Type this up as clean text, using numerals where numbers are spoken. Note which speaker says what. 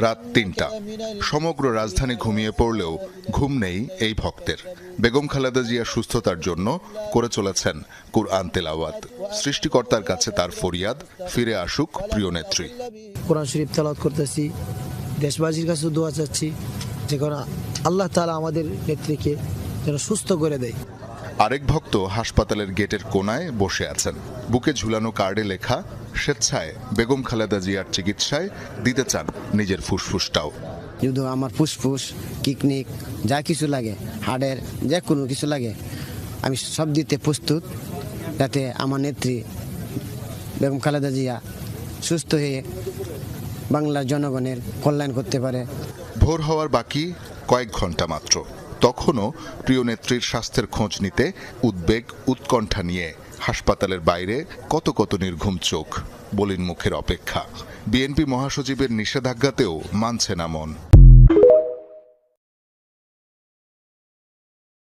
Speaker 1: রাত ৩টা। সমগ্র রাজধানী ঘুমিয়ে পড়লেও ঘুম নেই এই ভক্তের। বেগম খালেদা জিয়ার সুস্থতার জন্য করে চলেছেন কুরআন তেলাওয়াত। সৃষ্টিকর্তার কাছে তার ফরিয়াদ, ফিরে আসুক প্রিয় নেত্রী।
Speaker 2: কোরআন শরীফ তেলাওয়াত করতেছি, দেশবাসীর কাছে দোয়া চাচ্ছি যে আল্লাহ তাআলা আমাদের নেত্রীকে যেন সুস্থ করে দেয়।
Speaker 1: আরেক ভক্ত হাসপাতালের গেটের কোনায় বসে আছেন। বুকে ঝুলানো কার্ডে লেখা, স্বেচ্ছায় বেগম খালেদা জিয়ার চিকিৎসায় দিতে চান নিজের ফুসফুসটাও।
Speaker 3: যদি আমার ফুসফুস, কিডনি যা কিছু লাগে, হার্টের যে কোনো কিছু লাগে, আমি সব দিতে প্রস্তুত, যাতে আমার নেত্রী বেগম খালেদা জিয়া সুস্থ হয়ে বাংলার জনগণের কল্যাণ করতে পারে।
Speaker 1: ভোর হওয়ার বাকি কয়েক ঘন্টা মাত্র। তখনও প্রিয় নেত্রীর স্বাস্থ্যের খোঁজ নিতে উদ্বেগ, উৎকণ্ঠা নিয়ে হাসপাতালের বাইরে কত কত নির্ঘুম চোখ, বলির মুখের অপেক্ষা। বিএনপি মহাসচিবের নিষেধাজ্ঞাতেও মানছে না মন।